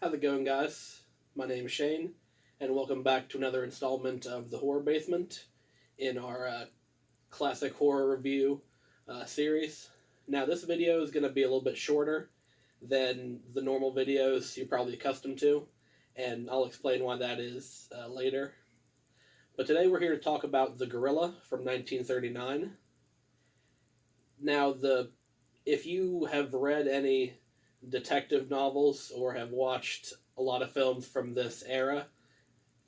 How's it going, guys? My name is Shane, and welcome back to another installment of the Horror Basement in our classic horror review series. Now, this video is going to be a little bit shorter than the normal videos you're probably accustomed to, and I'll explain why that is later. But today we're here to talk about The Gorilla from 1939. Now, if you have read any detective novels or have watched a lot of films from this era,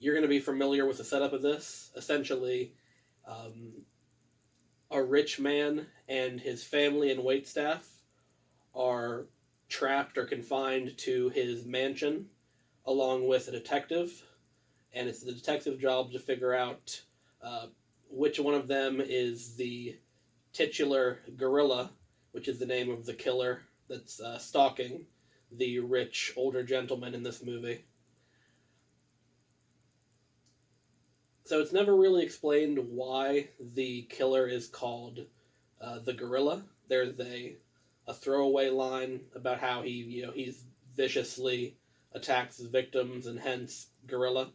you're going to be familiar with the setup of this. Essentially, a rich man and his family and waitstaff are trapped or confined to his mansion along with a detective, and it's the detective's job to figure out which one of them is the titular gorilla, which is the name of the killer that's stalking the rich older gentleman in this movie. So it's never really explained why the killer is called the gorilla. There's a throwaway line about how he's viciously attacks his victims and hence gorilla.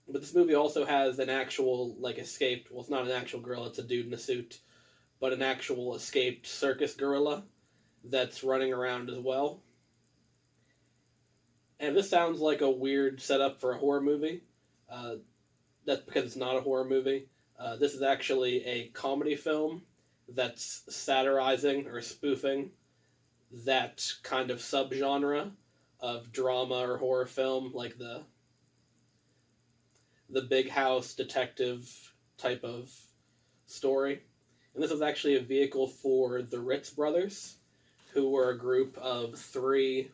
But this movie also has an actual escaped. Well, it's not an actual gorilla; it's a dude in a suit, but an actual escaped circus gorilla that's running around as well. And this sounds like a weird setup for a horror movie. That's because it's not a horror movie. This is actually a comedy film that's satirizing or spoofing that kind of subgenre of drama or horror film, like the big house detective type of story. And this is actually a vehicle for the Ritz brothers, who were a group of three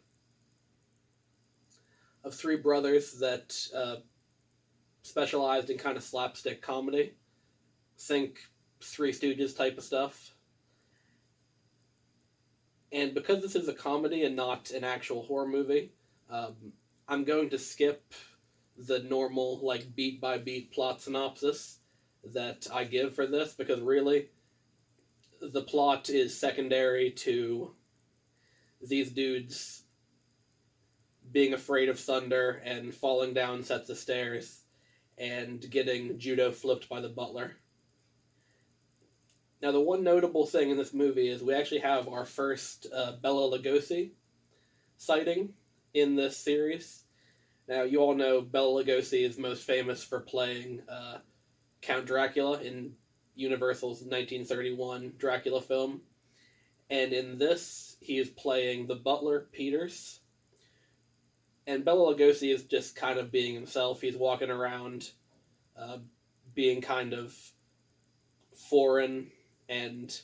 brothers that specialized in kind of slapstick comedy. Think Three Stooges type of stuff. And because this is a comedy and not an actual horror movie, I'm going to skip the normal beat by beat plot synopsis that I give for this, because really the plot is secondary to these dudes being afraid of thunder and falling down sets of stairs and getting judo flipped by the butler. Now, the one notable thing in this movie is we actually have our first Bela Lugosi sighting in this series. Now, you all know Bela Lugosi is most famous for playing Count Dracula in Universal's 1931 Dracula film. And in this, he is playing the butler, Peters. And Bela Lugosi is just kind of being himself. He's walking around being kind of foreign and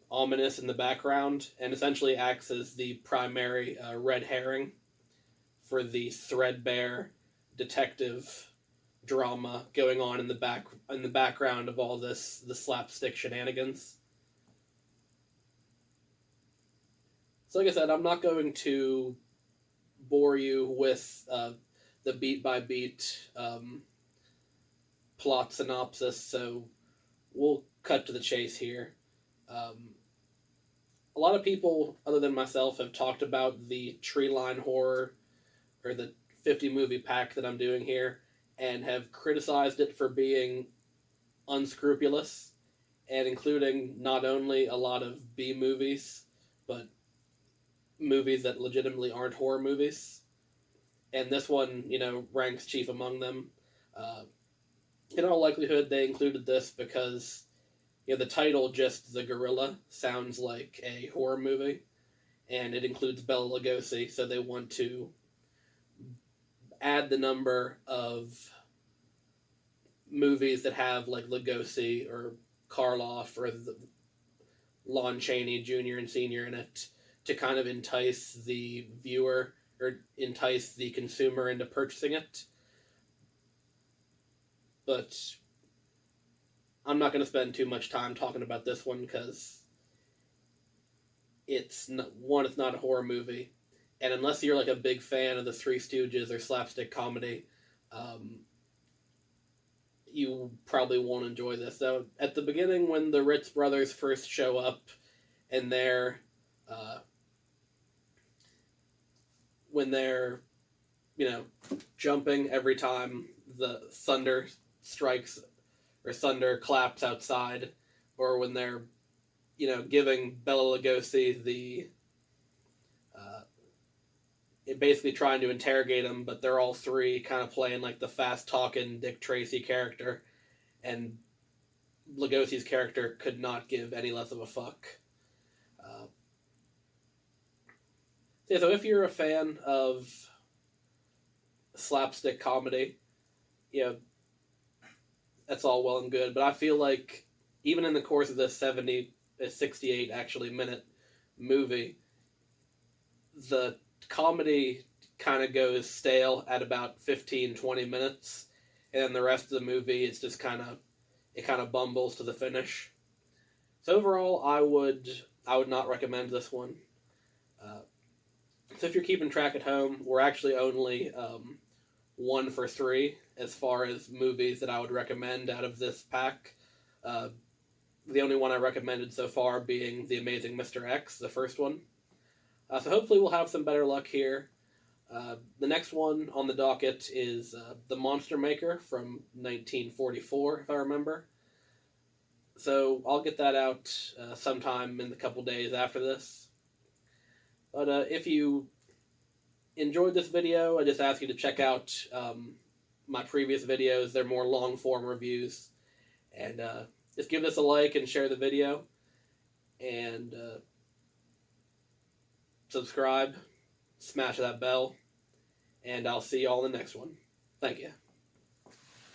ominous in the background, and essentially acts as the primary red herring for the threadbare detective drama going on in the background of all the slapstick shenanigans. So like I said, I'm not going to bore you with the beat by beat plot synopsis, so we'll cut to the chase here. A lot of people other than myself have talked about the Treeline horror, or the 50 movie pack that I'm doing here, and have criticized it for being unscrupulous and including not only a lot of B movies, but movies that legitimately aren't horror movies. And this one, ranks chief among them. In all likelihood, they included this because the title, just The Gorilla, sounds like a horror movie, and it includes Bela Lugosi, so they want to add the number of movies that have Lugosi or Karloff or Lon Chaney Jr. and Sr. in it to kind of entice the viewer or entice the consumer into purchasing it. But I'm not going to spend too much time talking about this one because it's not a horror movie, and unless you're a big fan of the Three Stooges or slapstick comedy, you probably won't enjoy this. So at the beginning, when the Ritz brothers first show up and they're when they're, jumping every time the thunder strikes or thunder claps outside, or when they're, giving Bela Lugosi the, basically trying to interrogate him, but they're all three kind of playing like the fast-talking Dick Tracy character, and Lugosi's character could not give any less of a fuck. So if you're a fan of slapstick comedy, that's all well and good, but I feel like even in the course of this 68 actually minute movie, the comedy kind of goes stale at about 15-20 minutes, and then the rest of the movie is just kind of bumbles to the finish. So overall, I would not recommend this one. So if you're keeping track at home, we're actually only 1 for 3 as far as movies that I would recommend out of this pack. The only one I recommended so far being The Amazing Mr. X, the first one. So hopefully we'll have some better luck here. The next one on the docket is The Monster Maker from 1944, if I remember. So I'll get that out sometime in the couple days after this. But if you enjoyed this video, I just ask you to check out my previous videos. They're more long-form reviews. And just give this a like and share the video. And subscribe, smash that bell, and I'll see you all in the next one. Thank you.